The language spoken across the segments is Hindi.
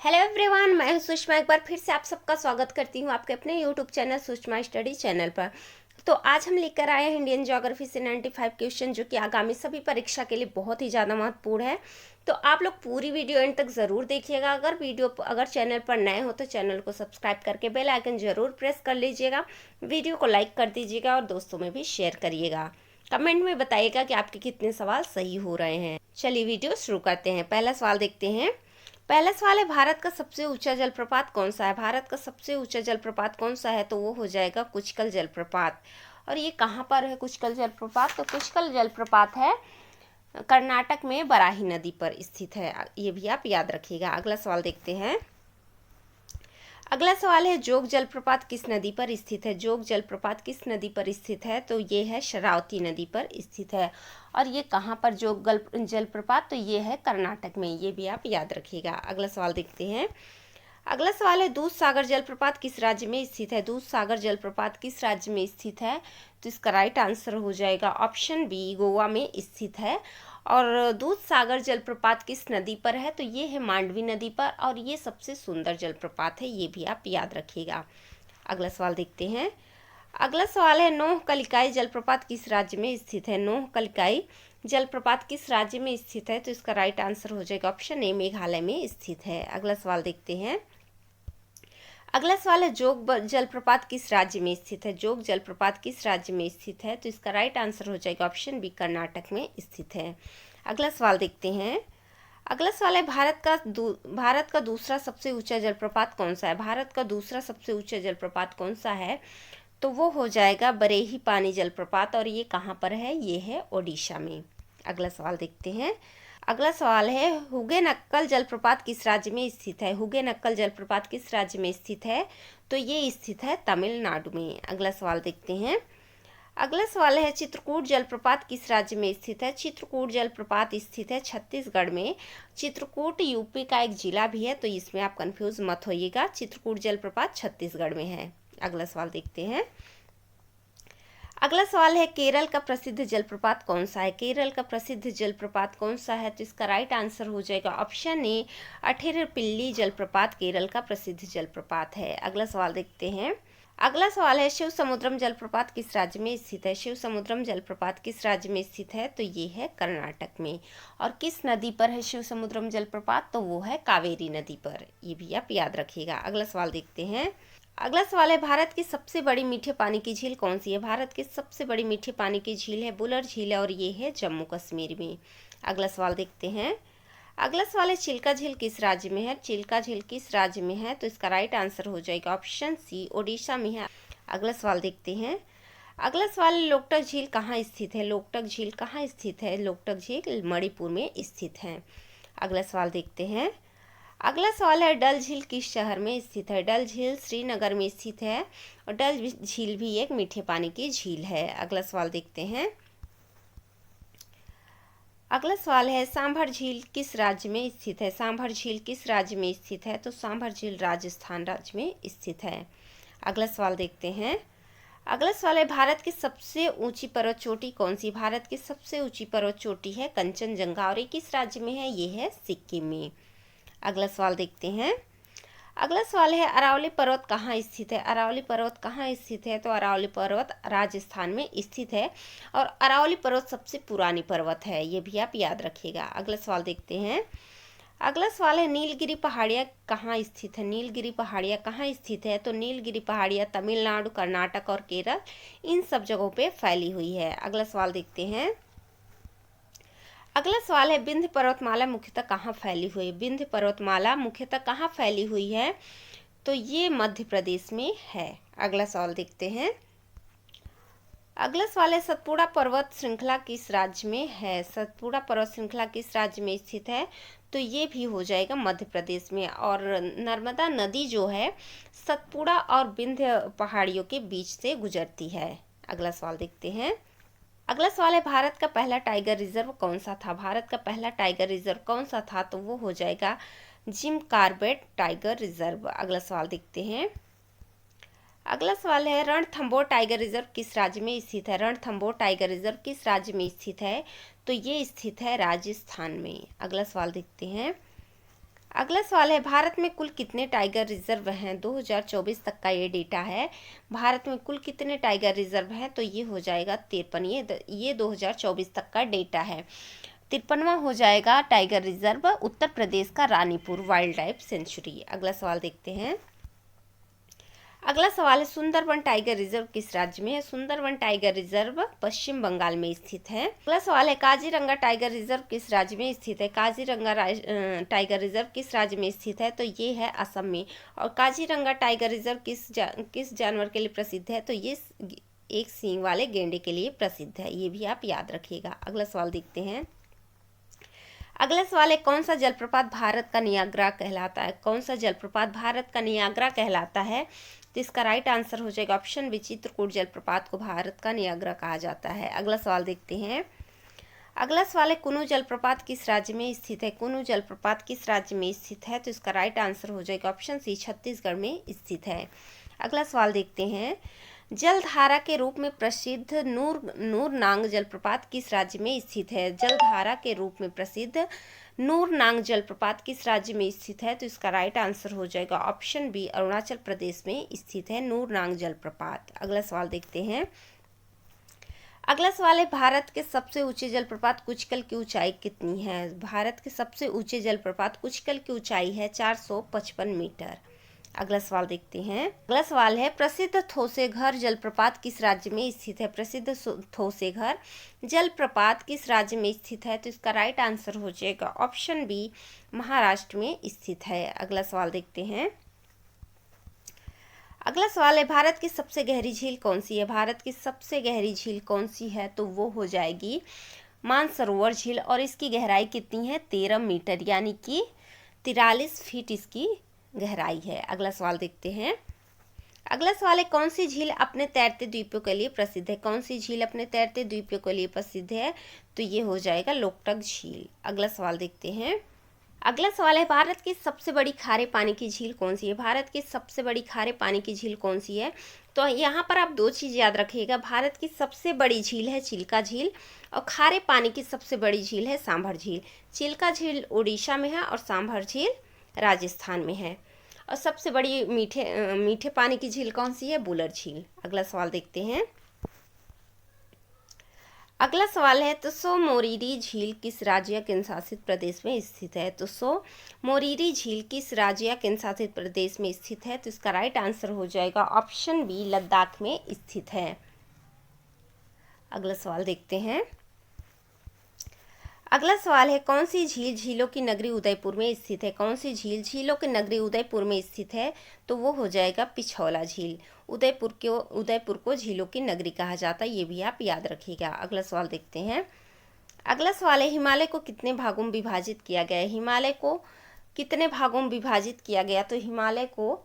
हेलो एवरीवन, मैं हूं सुषमा। एक बार फिर से आप सबका स्वागत करती हूं आपके अपने YouTube channel Sushma study channel पर। तो आज हम लेकर आए हैं इंडियन ज्योग्राफी से 95 क्वेश्चन, जो कि आगामी सभी परीक्षा के लिए बहुत ही ज़्यादा महत्वपूर्ण है। तो आप लोग पूरी वीडियो एंड तक ज़रूर देखिएगा। अगर चैनल पर नए हो तो चैनल को सब्सक्राइब करके बेल आइकन ज़रूर प्रेस कर लीजिएगा। वीडियो को लाइक कर दीजिएगा और दोस्तों में भी शेयर करिएगा। कमेंट में बताइएगा कि आपके कितने सवाल सही हो रहे हैं। चलिए वीडियो शुरू करते हैं। पहला सवाल देखते हैं। पहला सवाल है, भारत का सबसे ऊंचा जलप्रपात कौन सा है? भारत का सबसे ऊंचा जलप्रपात कौन सा है? तो वो हो जाएगा कुचकल जलप्रपात। और ये कहाँ पर है कुचकल जलप्रपात? तो कुचकल जलप्रपात है कर्नाटक में बराही नदी पर स्थित है। ये भी आप याद रखिएगा। अगला सवाल देखते हैं। अगला सवाल है, जोग जलप्रपात किस नदी पर स्थित है? जोग जलप्रपात किस नदी पर स्थित है? तो ये है शरावती नदी पर स्थित है। और ये कहाँ पर जोग जलप्रपात? तो ये है कर्नाटक में। ये भी आप याद रखिएगा। अगला सवाल देखते हैं। अगला सवाल है, दूध सागर जलप्रपात किस राज्य में स्थित है? दूध सागर जलप्रपात किस राज्य में स्थित है? तो इसका राइट आंसर हो जाएगा ऑप्शन बी, गोवा में स्थित है। और दूध सागर जलप्रपात किस नदी पर है? तो ये है मांडवी नदी पर, और ये सबसे सुंदर जलप्रपात है। ये भी आप याद रखिएगा। अगला सवाल देखते हैं। अगला सवाल है, नोह कलिकाई जलप्रपात किस राज्य में स्थित है? नोह कलिकाई जलप्रपात किस राज्य में स्थित है? तो इसका राइट आंसर हो जाएगा ऑप्शन ए, मेघालय में स्थित है। अगला सवाल देखते हैं। अगला सवाल है, जोग जलप्रपात किस राज्य में स्थित है? जोग जलप्रपात किस राज्य में स्थित है? तो इसका राइट आंसर हो जाएगा ऑप्शन बी, कर्नाटक में स्थित है। अगला सवाल देखते हैं। अगला सवाल है, भारत का दूसरा सबसे ऊंचा जलप्रपात कौन सा है? भारत का दूसरा सबसे ऊंचा जलप्रपात कौन सा है? तो वो हो जाएगा बरेही पानी जलप्रपात। और ये कहाँ पर है? ये है ओडिशा में। अगला सवाल देखते हैं। अगला सवाल है, हुगेनक्कल जलप्रपात किस राज्य में स्थित है? हुगेनक्कल जलप्रपात किस राज्य में स्थित है? तो ये स्थित है तमिलनाडु में। अगला सवाल देखते हैं। अगला सवाल है, चित्रकूट जलप्रपात किस राज्य में स्थित है? चित्रकूट जलप्रपात स्थित है छत्तीसगढ़ में। चित्रकूट यूपी का एक जिला भी है, तो इसमें आप कंफ्यूज मत होइएगा। चित्रकूट जलप्रपात छत्तीसगढ़ में है। अगला सवाल देखते हैं। अगला सवाल है, केरल का प्रसिद्ध जलप्रपात कौन सा है? केरल का प्रसिद्ध जलप्रपात कौन सा है? तो इसका राइट आंसर हो जाएगा ऑप्शन ए, अठेरपिल्ली जलप्रपात केरल का प्रसिद्ध जलप्रपात है। अगला सवाल देखते हैं। अगला सवाल है, शिव समुद्रम जलप्रपात किस राज्य में स्थित है? शिव समुद्रम जलप्रपात किस राज्य में स्थित है? तो ये है कर्नाटक में। और किस नदी पर है शिव समुद्रम जलप्रपात? तो वो है कावेरी नदी पर। ये भी आप याद रखिएगा। अगला सवाल देखते हैं। अगला सवाल है, भारत की सबसे बड़ी मीठे पानी की झील कौन सी है? भारत की सबसे बड़ी मीठे पानी की झील है बुलर झील है, और ये है जम्मू कश्मीर में। अगला सवाल देखते हैं। अगला सवाल है, चिल्का झील किस राज्य में है? चिल्का झील किस राज्य में है? तो इसका राइट आंसर हो जाएगा ऑप्शन सी, ओडिशा में है। अगला सवाल देखते हैं। अगला सवाल, लोकटक झील कहाँ स्थित है? लोकटक झील कहाँ स्थित है? लोकटक झील मणिपुर में स्थित है। अगला सवाल देखते हैं। अगला सवाल है, डल झील किस शहर में स्थित है? डल झील श्रीनगर में स्थित है, और डल झील भी एक मीठे पानी की झील है। अगला सवाल देखते हैं। अगला सवाल है, सांभर झील किस राज्य में स्थित है? सांभर झील किस राज्य में स्थित है? तो सांभर झील राजस्थान राज्य में स्थित है। अगला सवाल देखते हैं। अगला सवाल है, भारत की सबसे ऊंची पर्वत चोटी कौन सी? भारत की सबसे ऊंची पर्वत चोटी है कंचनजंगा, और ये किस राज्य में है? ये है सिक्किम में। अगला सवाल देखते हैं। अगला सवाल है, अरावली पर्वत कहाँ स्थित है? अरावली पर्वत कहाँ स्थित है? तो अरावली पर्वत राजस्थान में स्थित है, और अरावली पर्वत सबसे पुरानी पर्वत है। ये भी आप याद रखिएगा। अगला सवाल देखते हैं। अगला सवाल है, नीलगिरी पहाड़ियाँ कहाँ स्थित है? नीलगिरी पहाड़ियाँ कहाँ स्थित है? तो नीलगिरी पहाड़ियाँ तमिलनाडु, कर्नाटक और केरल, इन सब जगहों पे फैली हुई है। अगला सवाल देखते हैं। अगला सवाल है, विंध्य पर्वतमाला मुख्यतः कहाँ फैली हुई है? विंध्य पर्वतमाला मुख्यतः कहाँ फैली हुई है? तो ये मध्य प्रदेश में है। अगला सवाल देखते हैं। अगला सवाल है, सतपुड़ा पर्वत श्रृंखला किस राज्य में है? सतपुड़ा पर्वत श्रृंखला किस राज्य में स्थित है? तो ये भी हो जाएगा मध्य प्रदेश में। और नर्मदा नदी जो है सतपुड़ा और विंध्य पहाड़ियों के बीच से गुजरती है। अगला सवाल देखते हैं। अगला सवाल है, भारत का पहला टाइगर रिजर्व कौन सा था? भारत का पहला टाइगर रिजर्व कौन सा था? तो वो हो जाएगा जिम कॉर्बेट टाइगर रिजर्व। अगला सवाल देखते हैं। अगला सवाल है, रणथंभौर टाइगर रिजर्व किस राज्य में स्थित है? रणथंभौर टाइगर रिजर्व किस राज्य में स्थित है? तो ये स्थित है राजस्थान में। अगला सवाल देखते हैं। अगला सवाल है, भारत में कुल कितने टाइगर रिजर्व हैं? 2024 तक का ये डेटा है। भारत में कुल कितने टाइगर रिजर्व हैं? तो ये हो जाएगा 53। ये 2024 तक का डेटा है। 53वां हो जाएगा टाइगर रिजर्व उत्तर प्रदेश का रानीपुर वाइल्ड लाइफ सेंचुरी। अगला सवाल देखते हैं। अगला सवाल है, सुंदरवन टाइगर रिजर्व किस राज्य में है? सुंदरवन टाइगर रिजर्व पश्चिम बंगाल में स्थित है। अगला सवाल है, काजीरंगा टाइगर रिजर्व किस राज्य में स्थित है? काजीरंगा टाइगर रिजर्व किस राज्य में स्थित है? तो ये है असम में। और काजीरंगा टाइगर रिजर्व किस जानवर के लिए प्रसिद्ध है? तो ये एक सींग वाले गेंडे के लिए प्रसिद्ध है। ये भी आप याद रखिएगा। अगला सवाल देखते हैं। अगला सवाल है, कौन सा जलप्रपात भारत का नियाग्रा कहलाता है? कौन सा जलप्रपात भारत का नियाग्रा कहलाता है? तो इसका राइट आंसर हो जाएगा ऑप्शन बी, चित्रकूट जलप्रपात को भारत का नियाग्रा कहा जाता है। अगला सवाल देखते हैं। अगला सवाल है, कुनू जलप्रपात किस राज्य में स्थित है? कुनू जलप्रपात किस राज्य में स्थित है? तो इसका राइट आंसर हो जाएगा ऑप्शन सी, छत्तीसगढ़ में स्थित है। अगला सवाल देखते हैं। जलधारा के रूप में प्रसिद्ध नूरनांग जलप्रपात किस राज्य में स्थित है? जलधारा के रूप में प्रसिद्ध नूरनांग जलप्रपात किस राज्य में स्थित है? तो इसका राइट आंसर हो जाएगा ऑप्शन बी, अरुणाचल प्रदेश में स्थित है नूरनांग जलप्रपात। अगला सवाल देखते हैं। अगला सवाल है, भारत के सबसे ऊंचे जलप्रपात कुचकल की ऊंचाई कितनी है? भारत के सबसे ऊंचे जलप्रपात कुचकल की ऊंचाई है 455 मीटर। अगला सवाल देखते हैं। अगला सवाल है, प्रसिद्ध थोसेघर जलप्रपात किस राज्य में स्थित है? प्रसिद्ध थोसेघर जलप्रपात किस राज्य में स्थित है? तो इसका राइट आंसर हो जाएगा ऑप्शन बी, महाराष्ट्र में स्थित है। अगला सवाल देखते हैं। अगला सवाल है, भारत की सबसे गहरी झील कौन सी है? भारत की सबसे गहरी झील कौन सी है? तो वो हो जाएगी मानसरोवर झील। और इसकी गहराई कितनी है? 13 मीटर, यानी कि 43 फीट इसकी गहराई है। अगला सवाल देखते हैं। अगला सवाल है, कौन सी झील अपने तैरते द्वीपों के लिए प्रसिद्ध है? कौन सी झील अपने तैरते द्वीपों के लिए प्रसिद्ध है? तो ये हो जाएगा लोकटक झील। अगला सवाल देखते हैं। अगला सवाल है, भारत की सबसे बड़ी खारे पानी की झील कौन सी है? भारत की सबसे बड़ी खारे पानी की झील कौन सी है? तो यहाँ पर आप दो चीज़ याद रखिएगा। भारत की सबसे बड़ी झील है चिल्का झील, और खारे पानी की सबसे बड़ी झील है सांभर झील। चिल्का झील उड़ीसा में है और सांभर झील राजस्थान में है। और सबसे बड़ी मीठे पानी की झील कौन सी है? बुलर झील। अगला सवाल देखते हैं। अगला सवाल है, त्सो मोरिरी झील किस राज्य या केंद्रशासित प्रदेश में स्थित है? त्सो मोरिरी झील किस राज्य या केंद्रशासित प्रदेश में स्थित है? तो इसका राइट आंसर हो जाएगा ऑप्शन बी, लद्दाख में स्थित है। अगला सवाल देखते हैं। अगला सवाल है, कौन सी झील झीलों की नगरी उदयपुर में स्थित है? कौन सी झील झीलों की नगरी उदयपुर में स्थित है? तो वो हो जाएगा पिछौला झील। उदयपुर को झीलों की नगरी कहा जाता है। ये भी आप याद रखिएगा। अगला सवाल देखते हैं। अगला सवाल है, हिमालय को कितने भागों में विभाजित किया गया है? हिमालय को कितने भागों में विभाजित किया गया? तो हिमालय को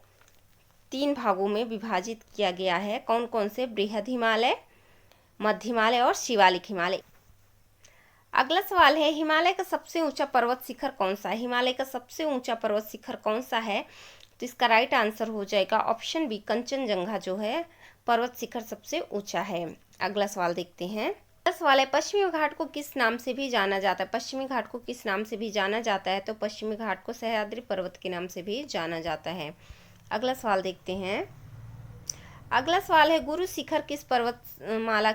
3 भागों में विभाजित किया गया है। कौन कौन से? बृहद हिमालय, मध्य हिमालय और शिवालिक हिमालय। अगला सवाल है, हिमालय का सबसे ऊंचा पर्वत शिखर कौन सा है? हिमालय का सबसे ऊंचा पर्वत शिखर कौन सा है? तो इसका राइट आंसर हो जाएगा ऑप्शन बी, कंचनजंगा जो है पर्वत शिखर सबसे ऊंचा है। अगला सवाल देखते हैं। अगला सवाल है, पश्चिमी घाट को किस नाम से भी जाना जाता है? पश्चिमी घाट को किस नाम से भी जाना जाता है? तो पश्चिमी घाट को सह्याद्री पर्वत के नाम से भी जाना जाता है। अगला सवाल देखते हैं। अगला सवाल है, गुरु शिखर किस पर्वतमाला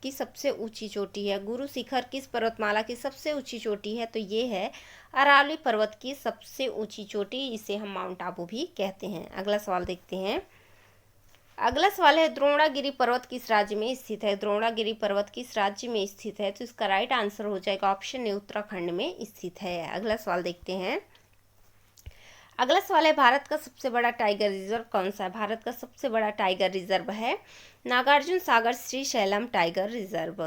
की सबसे ऊंची चोटी है? गुरु शिखर किस पर्वतमाला की सबसे ऊंची चोटी है? तो ये है अरावली पर्वत की सबसे ऊंची चोटी। इसे हम माउंट आबू भी कहते हैं। अगला सवाल देखते हैं। अगला सवाल है, द्रोणागिरी पर्वत किस राज्य में स्थित है? द्रोणागिरी पर्वत किस राज्य में स्थित है? तो इसका राइट आंसर हो जाएगा ऑप्शन ए, उत्तराखंड में स्थित है। अगला सवाल देखते हैं। अगला सवाल है, भारत का सबसे बड़ा टाइगर रिजर्व कौन सा है? भारत का सबसे बड़ा टाइगर रिजर्व है नागार्जुन सागर श्रीशैलम टाइगर रिजर्व।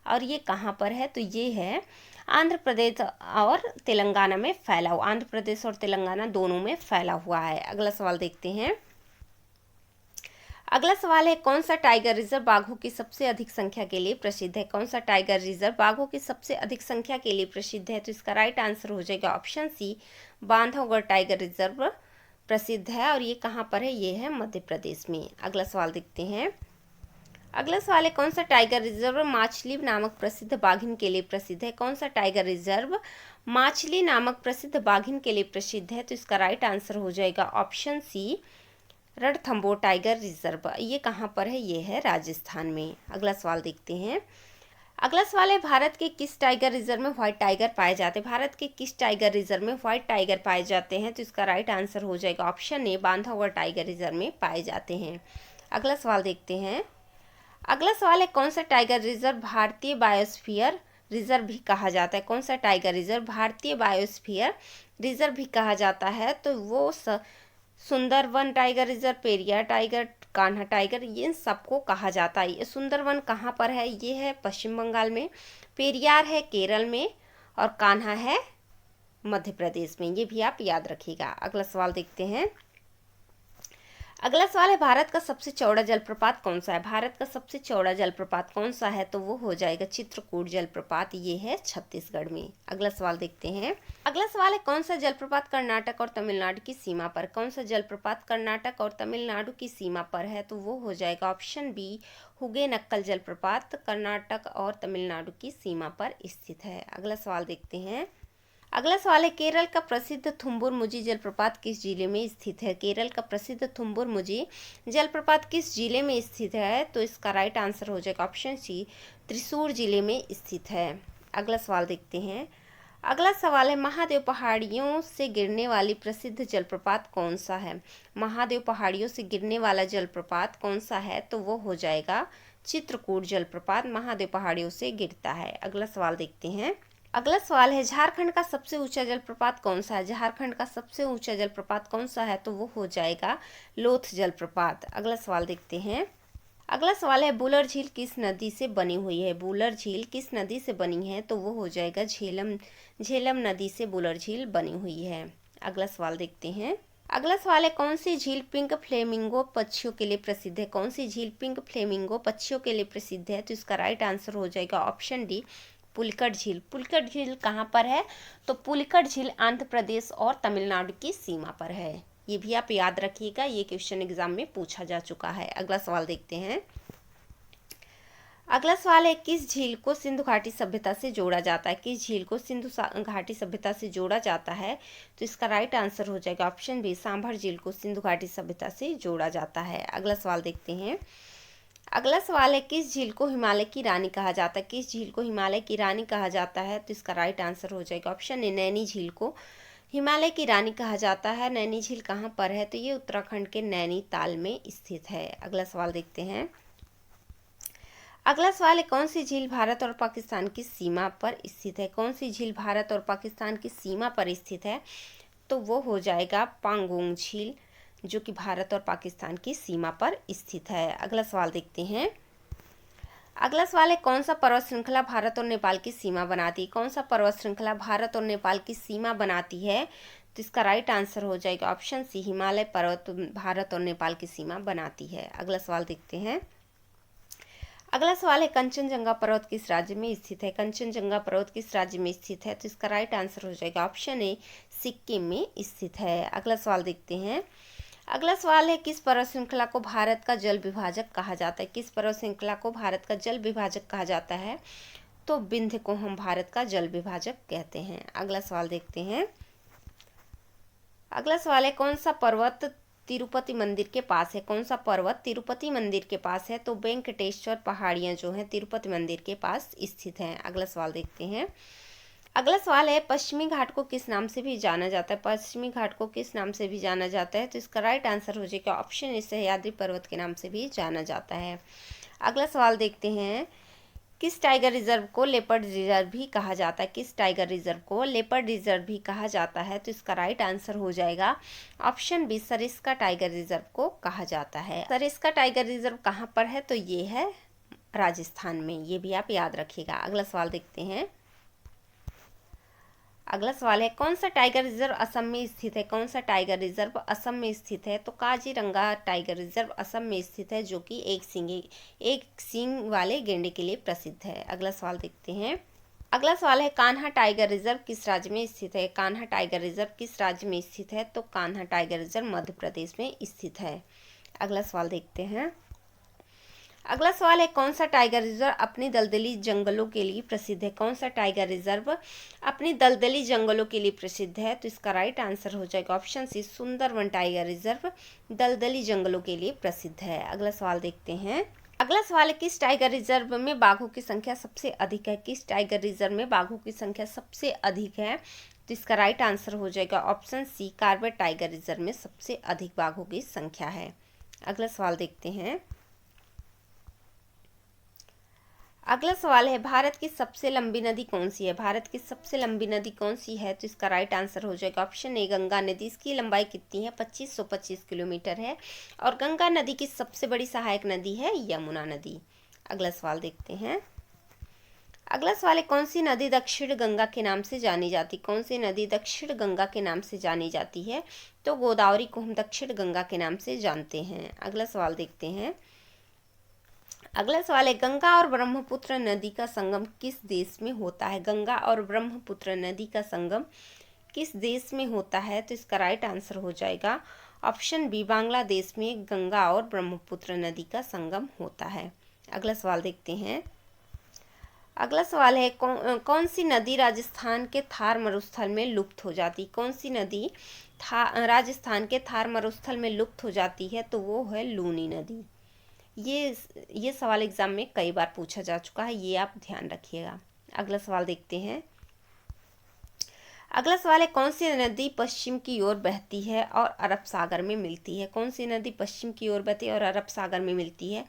और ये कहाँ पर है? तो ये है आंध्र प्रदेश और तेलंगाना में फैला हुआ। आंध्र प्रदेश और तेलंगाना दोनों में फैला हुआ है। अगला सवाल देखते हैं। अगला सवाल है, कौन सा टाइगर रिजर्व बाघों की सबसे अधिक संख्या के लिए प्रसिद्ध है? कौन सा टाइगर रिजर्व बाघों की सबसे अधिक संख्या के लिए प्रसिद्ध है? तो इसका राइट आंसर हो जाएगा option C, Bandhavgarh tiger reserve प्रसिद्ध है। और ये कहाँ पर है? ये है मध्य प्रदेश में। अगला सवाल देखते हैं। अगला सवाल है, कौन सा टाइगर रिजर्व माछली नामक प्रसिद्ध बाघिन के लिए प्रसिद्ध है? कौन सा टाइगर रिजर्व माचली नामक प्रसिद्ध बाघिन के लिए प्रसिद्ध है? तो इसका राइट आंसर हो जाएगा option C, Ranthambore tiger reserve. ये कहाँ पर है? ये है राजस्थान में। अगला सवाल देखते हैं। अगला सवाल है, भारत के किस टाइगर रिजर्व में व्हाइट टाइगर पाए जाते हैं? भारत के किस टाइगर रिजर्व में व्हाइट टाइगर पाए जाते हैं? तो इसका राइट आंसर हो जाएगा option A, Bandhavgarh tiger reserve में पाए जाते हैं। अगला सवाल देखते हैं। अगला सवाल है, कौन सा टाइगर रिजर्व भारतीय बायोस्फीयर रिजर्व भी कहा जाता है? कौन सा टाइगर रिजर्व भारतीय बायोस्फीयर रिजर्व भी कहा जाता है? तो वो Sundarban tiger reserve, Periyar tiger, Kanha tiger, इन सबको कहा जाता है। ये सुंदरवन कहाँ पर है? ये है पश्चिम बंगाल में, पेरियार है केरल में, और कान्हा है मध्य प्रदेश में। ये भी आप याद रखिएगा। अगला सवाल देखते हैं। अगला सवाल है, भारत का सबसे चौड़ा जलप्रपात कौन सा है? भारत का सबसे चौड़ा जलप्रपात कौन सा है? तो वो हो जाएगा चित्रकूट जलप्रपात। ये है छत्तीसगढ़ में। अगला सवाल देखते हैं। अगला सवाल है, कौन सा जलप्रपात कर्नाटक और तमिलनाडु की सीमा पर? कौन सा जलप्रपात कर्नाटक और तमिलनाडु की सीमा पर है? तो वो हो जाएगा ऑप्शन बी, हुगेनक्कल जलप्रपात कर्नाटक और तमिलनाडु की सीमा पर स्थित है। अगला सवाल देखते हैं। अगला सवाल है, केरल का प्रसिद्ध थुम्बुर मुजी जलप्रपात किस जिले में स्थित है? केरल का प्रसिद्ध थुम्बुर मुजी जलप्रपात किस जिले में स्थित है? तो इसका राइट आंसर हो जाएगा ऑप्शन सी, त्रिशूर जिले में स्थित है। अगला सवाल देखते हैं। अगला सवाल है, महादेव पहाड़ियों से गिरने वाली प्रसिद्ध जलप्रपात कौन सा है? महादेव पहाड़ियों से गिरने वाला जलप्रपात कौन सा है? तो वो हो जाएगा चित्रकूट जलप्रपात, महादेव पहाड़ियों से गिरता है। अगला सवाल देखते हैं। अगला सवाल है, झारखंड का सबसे ऊंचा जलप्रपात कौन सा है? झारखंड का सबसे ऊंचा जलप्रपात कौन सा है? तो वो हो जाएगा लोथ जलप्रपात। अगला सवाल देखते हैं। अगला सवाल है, बुलर झील किस नदी से बनी हुई है? बुलर झील किस नदी से बनी है? तो वो हो जाएगा झेलम नदी से बुलर झील बनी हुई है। अगला सवाल देखते हैं। अगला सवाल है, कौन सी झील पिंक फ्लेमिंगो पक्षियों के लिए प्रसिद्ध है? कौन सी झील पिंक फ्लेमिंगो पक्षियों के लिए प्रसिद्ध है? तो इसका राइट आंसर हो जाएगा ऑप्शन डी, पुलिकट झील। पुलिकट झील कहाँ पर है? तो पुलिकट झील आंध्र प्रदेश और तमिलनाडु की सीमा पर है। ये भी आप याद रखिएगा, ये क्वेश्चन एग्जाम में पूछा जा चुका है। अगला सवाल देखते हैं। अगला सवाल है, किस झील को सिंधु घाटी सभ्यता से जोड़ा जाता है? किस झील को सिंधु घाटी सभ्यता से जोड़ा जाता है? तो इसका राइट आंसर हो जाएगा ऑप्शन बी, सांभर झील को सिंधु घाटी सभ्यता से जोड़ा जाता है। अगला सवाल देखते हैं। अगला सवाल है, किस झील को हिमालय की रानी कहा जाता है? किस झील को हिमालय की रानी कहा जाता है? तो इसका राइट आंसर हो जाएगा ऑप्शन ए, नैनी झील को हिमालय की रानी कहा जाता है। नैनी झील कहाँ पर है? तो ये उत्तराखंड के नैनीताल में स्थित है। अगला सवाल देखते हैं। अगला सवाल है, कौन सी झील भारत और पाकिस्तान की सीमा पर स्थित है? कौन सी झील भारत और पाकिस्तान की सीमा पर स्थित है? तो वो हो जाएगा पांगोंग झील, जो कि भारत और पाकिस्तान की सीमा पर स्थित है। अगला सवाल देखते हैं। अगला सवाल है, कौन सा पर्वत श्रृंखला भारत और नेपाल की सीमा बनाती है? कौन सा पर्वत श्रृंखला भारत और नेपाल की सीमा बनाती है? तो इसका राइट आंसर हो जाएगा ऑप्शन सी, हिमालय पर्वत भारत और नेपाल की सीमा बनाती है। अगला सवाल देखते हैं। अगला सवाल है, कंचनजंगा पर्वत किस राज्य में स्थित है? कंचनजंगा पर्वत किस राज्य में स्थित है? तो इसका राइट आंसर हो जाएगा ऑप्शन ए, सिक्किम में स्थित है। अगला सवाल देखते हैं। अगला सवाल है, किस पर्वत श्रृंखला को भारत का जल विभाजक कहा जाता है? किस पर्वत श्रृंखला को भारत का जल विभाजक कहा जाता है? तो विंध्य को हम भारत का जल विभाजक कहते हैं। अगला सवाल देखते हैं। अगला सवाल है, कौन सा पर्वत तिरुपति मंदिर के पास है? कौन सा पर्वत तिरुपति मंदिर के पास है? तो वेंकटेश्वर पहाड़ियाँ जो हैं तिरुपति मंदिर के पास स्थित हैं। अगला सवाल देखते हैं। अगला सवाल है, पश्चिमी घाट को किस नाम से भी जाना जाता है? पश्चिमी घाट को किस नाम से भी जाना जाता है? तो इसका राइट आंसर हो जाएगा ऑप्शन ए, सह्याद्री पर्वत के नाम से भी जाना जाता है। अगला सवाल देखते हैं। किस टाइगर रिजर्व को लेपर्ड रिजर्व भी कहा जाता है? किस टाइगर रिजर्व को लेपर्ड रिजर्व भी कहा जाता है? तो इसका राइट आंसर हो जाएगा option B, Sariska tiger reserve को कहा जाता है। सरिस्का टाइगर रिजर्व कहाँ पर है? तो ये है राजस्थान में। ये भी आप याद रखिएगा। अगला सवाल देखते हैं। अगला सवाल है, कौन सा टाइगर रिजर्व असम में स्थित है? कौन सा टाइगर रिजर्व असम में स्थित है? तो काजीरंगा टाइगर रिजर्व असम में स्थित है, जो कि एक सींग वाले गैंडे के लिए प्रसिद्ध है। अगला सवाल देखते हैं। अगला सवाल है, कान्हा टाइगर रिजर्व किस राज्य में स्थित है? कान्हा टाइगर रिजर्व किस राज्य में स्थित है? तो कान्हा टाइगर रिजर्व मध्य प्रदेश में स्थित है। अगला सवाल देखते हैं। अगला सवाल है, कौन सा टाइगर रिजर्व अपनी दलदली जंगलों के लिए प्रसिद्ध है? कौन सा टाइगर रिजर्व अपनी दलदली जंगलों के लिए प्रसिद्ध है? तो इसका राइट आंसर हो जाएगा option C, Sundarban tiger reserve दलदली जंगलों के लिए प्रसिद्ध है। अगला सवाल देखते हैं। अगला सवाल है, किस टाइगर रिजर्व में बाघों की संख्या सबसे अधिक है? किस टाइगर रिजर्व में बाघों की संख्या सबसे अधिक है? तो इसका राइट आंसर हो जाएगा option C, Corbett tiger reserve में सबसे अधिक बाघों की संख्या है। अगला सवाल देखते हैं। अगला सवाल है, भारत की सबसे लंबी नदी कौन सी है? भारत की सबसे लंबी नदी कौन सी है? तो इसका राइट आंसर हो जाएगा ऑप्शन ए, गंगा नदी। इसकी लंबाई कितनी है? 2525 किलोमीटर है। और गंगा नदी की सबसे बड़ी सहायक नदी है यमुना नदी। अगला सवाल देखते हैं। अगला सवाल है, कौन सी नदी दक्षिण गंगा के नाम से जानी जाती? कौन सी नदी दक्षिण गंगा के नाम से जानी जाती है? तो गोदावरी को हम दक्षिण गंगा के नाम से जानते हैं। अगला सवाल देखते हैं। अगला सवाल है, गंगा और ब्रह्मपुत्र नदी का संगम किस देश में होता है? गंगा और ब्रह्मपुत्र नदी का संगम किस देश में होता है? तो इसका राइट आंसर हो जाएगा ऑप्शन बी, बांग्लादेश में गंगा और ब्रह्मपुत्र नदी का संगम होता है। अगला सवाल देखते हैं। अगला सवाल है, कौन सी नदी राजस्थान के थार मरुस्थल में लुप्त हो जाती? कौन सी नदी राजस्थान के थार मरुस्थल में लुप्त हो जाती है? तो वो है लूनी नदी। ये सवाल एग्जाम में कई बार पूछा जा चुका है, ये आप ध्यान रखिएगा। अगला सवाल देखते हैं। अगला सवाल है, कौन सी नदी पश्चिम की ओर बहती है और अरब सागर में मिलती है? कौन सी नदी पश्चिम की ओर बहती है और अरब सागर में मिलती है?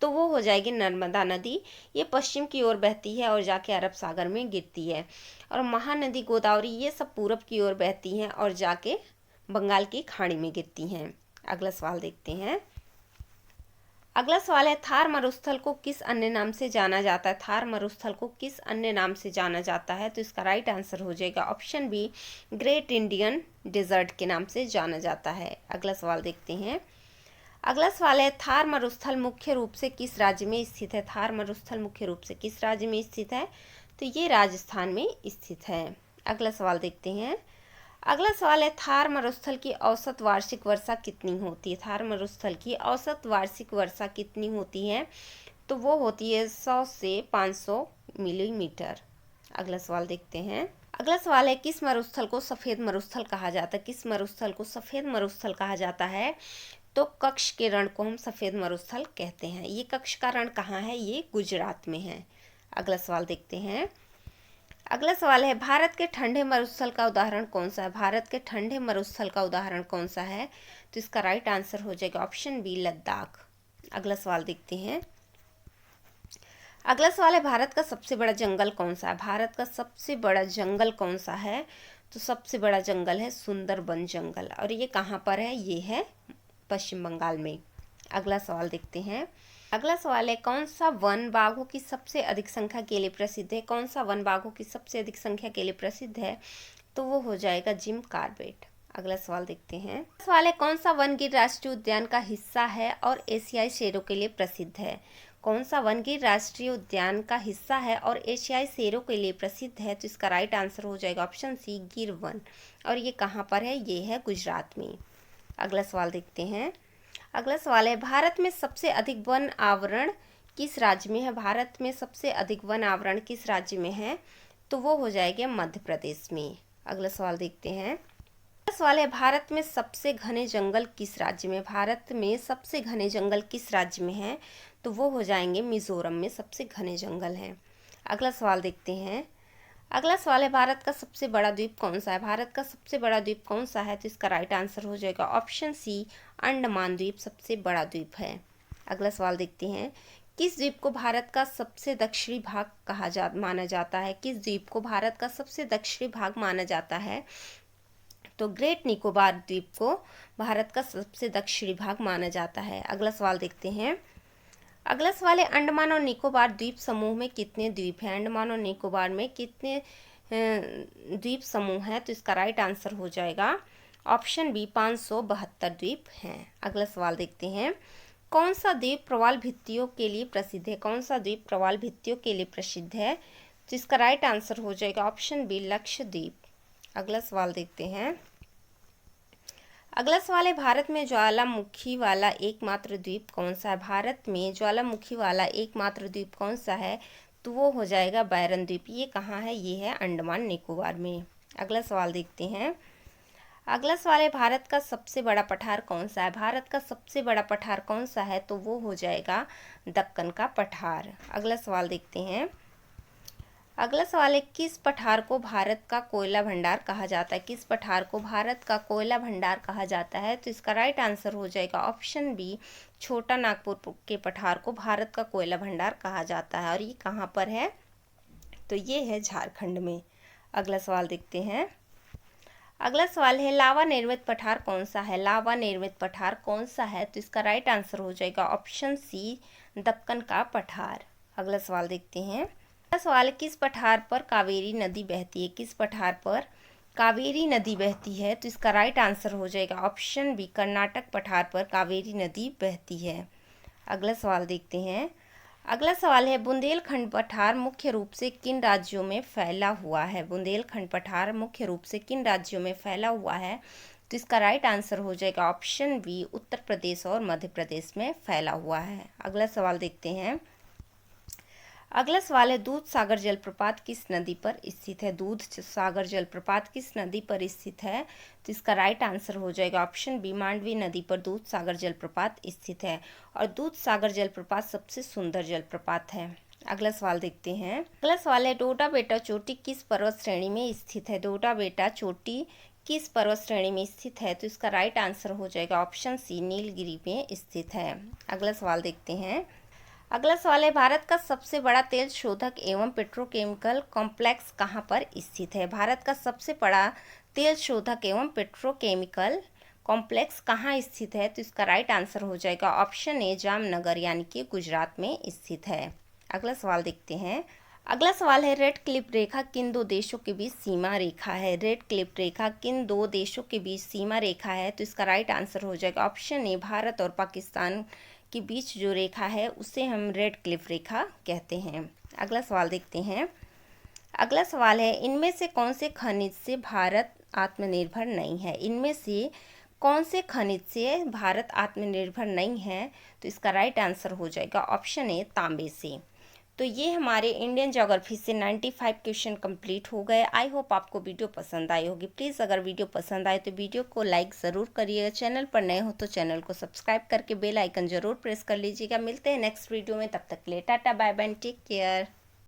तो वो हो जाएगी नर्मदा नदी। ये पश्चिम की ओर बहती है और जाके अरब सागर में गिरती है। और महानदी, गोदावरी, ये सब पूरब की ओर बहती हैं और जाके बंगाल की खाड़ी में गिरती हैं। अगला सवाल देखते हैं। अगला सवाल है, थार मरुस्थल को किस अन्य नाम से जाना जाता है? थार मरुस्थल को किस अन्य नाम से जाना जाता है? तो इसका राइट आंसर हो जाएगा option B, great Indian desert के नाम से जाना जाता है। अगला सवाल देखते हैं। अगला सवाल है, थार मरुस्थल मुख्य रूप से किस राज्य में स्थित है? थार मरुस्थल मुख्य रूप से किस राज्य में स्थित है? तो ये राजस्थान में स्थित है। अगला सवाल देखते हैं। अगला सवाल है, थार मरुस्थल की औसत वार्षिक वर्षा कितनी होती है? थार मरुस्थल की औसत वार्षिक वर्षा कितनी होती है? तो वो होती है 100 से 500 मिलीमीटर। अगला सवाल देखते हैं। अगला सवाल है, किस मरुस्थल को सफ़ेद मरुस्थल कहा जाता है? किस मरुस्थल को सफ़ेद मरुस्थल कहा जाता है? तो कच्छ के रण को हम सफ़ेद मरुस्थल कहते हैं। ये कच्छ का रण कहाँ है? ये गुजरात में है। अगला सवाल देखते हैं। अगला सवाल है, भारत के ठंडे मरुस्थल का उदाहरण कौन सा है? भारत के ठंडे मरुस्थल का उदाहरण कौन सा है? तो इसका राइट आंसर हो जाएगा ऑप्शन बी, लद्दाख। अगला सवाल देखते हैं। अगला सवाल है, भारत का सबसे बड़ा जंगल कौन सा है? भारत का सबसे बड़ा जंगल कौन सा है? तो सबसे बड़ा जंगल है सुंदरबन जंगल। और ये कहाँ पर है? ये है पश्चिम बंगाल में। अगला सवाल देखते हैं। अगला सवाल है, कौन सा वन बाघों की सबसे अधिक संख्या के लिए प्रसिद्ध है? कौन सा वन बाघों की सबसे अधिक संख्या के लिए प्रसिद्ध है? तो वो हो जाएगा जिम कॉर्बेट। अगला सवाल देखते हैं। सवाल है, कौन सा वन गिर राष्ट्रीय उद्यान का हिस्सा है और एशियाई शेरों के लिए प्रसिद्ध है? कौन सा वन गिर राष्ट्रीय उद्यान का हिस्सा है और एशियाई शेरों के लिए प्रसिद्ध है? तो इसका राइट आंसर हो जाएगा ऑप्शन सी, गिर वन। और ये कहाँ पर है? ये है गुजरात में। अगला सवाल देखते हैं। अगला सवाल है, भारत में सबसे अधिक वन आवरण किस राज्य में है? भारत में सबसे अधिक वन आवरण किस राज्य में है? तो वो हो जाएगा मध्य प्रदेश में। अगला सवाल देखते हैं। अगला सवाल है, भारत में सबसे घने जंगल किस राज्य में? भारत में सबसे घने जंगल किस राज्य में है? तो वो हो जाएंगे मिजोरम में सबसे घने जंगल हैं। अगला सवाल देखते हैं। अगला सवाल है, भारत का सबसे बड़ा द्वीप कौन सा है? भारत का सबसे बड़ा द्वीप कौन सा है? तो इसका राइट आंसर हो जाएगा ऑप्शन सी, अंडमान द्वीप सबसे बड़ा द्वीप है। अगला सवाल देखते हैं। किस द्वीप को भारत का सबसे दक्षिणी भाग माना जाता है? किस द्वीप को भारत का सबसे दक्षिणी भाग माना जाता है? तो ग्रेट निकोबार द्वीप को भारत का सबसे दक्षिणी भाग माना जाता है। अगला सवाल देखते हैं। अगला सवाल है, अंडमान और निकोबार द्वीप समूह में कितने द्वीप हैं? अंडमान और निकोबार में कितने द्वीप समूह हैं? तो इसका राइट आंसर हो जाएगा ऑप्शन बी, 572 द्वीप हैं। अगला सवाल देखते हैं। कौन सा द्वीप प्रवाल भित्तियों के लिए प्रसिद्ध है? कौन सा द्वीप प्रवाल भित्तियों के लिए प्रसिद्ध है? तो इसका राइट आंसर हो जाएगा ऑप्शन बी, लक्षद्वीप। अगला सवाल देखते हैं। अगला सवाल है, भारत में ज्वालामुखी वाला एकमात्र द्वीप कौन सा है? भारत में ज्वालामुखी वाला एकमात्र द्वीप कौन सा है? तो वो हो जाएगा बैरन द्वीप। ये कहाँ है? ये है अंडमान निकोबार में। अगला सवाल देखते हैं। अगला सवाल है, भारत का सबसे बड़ा पठार कौन सा है? भारत का सबसे बड़ा पठार कौन सा है? तो वो हो जाएगा दक्कन का पठार। अगला सवाल देखते हैं। अगला सवाल है, किस पठार को भारत का कोयला भंडार कहा जाता है? किस पठार को भारत का कोयला भंडार कहा जाता है? तो इसका राइट आंसर हो जाएगा ऑप्शन बी, छोटा नागपुर के पठार को भारत का कोयला भंडार कहा जाता है। और ये कहाँ पर है? तो ये है झारखंड में। अगला सवाल देखते हैं। अगला सवाल है, लावा निर्मित पठार कौन सा है? लावा निर्मित पठार कौन सा है? तो इसका राइट आंसर हो जाएगा ऑप्शन सी, दक्कन का पठार। अगला सवाल देखते हैं। अगला सवाल है, किस पठार पर कावेरी नदी बहती है? किस पठार पर कावेरी नदी बहती है? तो इसका राइट आंसर हो जाएगा ऑप्शन बी, कर्नाटक पठार पर कावेरी नदी बहती है। अगला सवाल देखते हैं। अगला सवाल है, बुंदेलखंड पठार मुख्य रूप से किन राज्यों में फैला हुआ है? बुंदेलखंड पठार मुख्य रूप से किन राज्यों में फैला हुआ है? तो इसका राइट आंसर हो जाएगा ऑप्शन बी, उत्तर प्रदेश और मध्य प्रदेश में फैला हुआ है। अगला सवाल देखते हैं। अगला सवाल है, दूध सागर जलप्रपात किस नदी पर स्थित है? दूध सागर जलप्रपात किस नदी पर स्थित है? तो इसका राइट आंसर हो जाएगा ऑप्शन बी, मांडवी नदी पर दूध सागर जलप्रपात स्थित है। और दूध सागर जलप्रपात सबसे सुंदर जलप्रपात है। अगला सवाल देखते हैं। अगला सवाल है, डोडा बेटा चोटी किस पर्वत श्रेणी में स्थित है? डोडा बेटा चोटी किस पर्वत श्रेणी में स्थित है? तो इसका राइट आंसर हो जाएगा ऑप्शन सी, नीलगिरी में स्थित है। अगला सवाल देखते हैं। अगला सवाल है, भारत का सबसे बड़ा तेल शोधक एवं पेट्रोकेमिकल कॉम्प्लेक्स कहाँ पर स्थित है? भारत का सबसे बड़ा तेल शोधक एवं पेट्रोकेमिकल कॉम्प्लेक्स कहाँ स्थित है? तो इसका राइट आंसर हो जाएगा ऑप्शन ए, जामनगर यानी कि गुजरात में स्थित है। अगला सवाल देखते हैं। अगला सवाल है, रेड क्लिफ रेखा किन दो देशों के बीच सीमा रेखा है? रेड क्लिफ रेखा किन दो देशों के बीच सीमा रेखा है? तो इसका राइट आंसर हो जाएगा ऑप्शन ए, भारत और पाकिस्तान के बीच जो रेखा है उसे हम रेड क्लिफ रेखा कहते हैं। अगला सवाल देखते हैं। अगला सवाल है, इनमें से कौन से खनिज से भारत आत्मनिर्भर नहीं है? इनमें से कौन से खनिज से भारत आत्मनिर्भर नहीं है? तो इसका राइट आंसर हो जाएगा ऑप्शन ए, तांबे से। तो ये हमारे इंडियन ज्योग्राफी से 95 क्वेश्चन कंप्लीट हो गए। आई होप आपको वीडियो पसंद आई होगी। प्लीज़ अगर वीडियो पसंद आए तो वीडियो को लाइक ज़रूर करिएगा। चैनल पर नए हो तो चैनल को सब्सक्राइब करके बेल आइकन ज़रूर प्रेस कर लीजिएगा। मिलते हैं नेक्स्ट वीडियो में, तब तक के लिए tata bye bye, take care.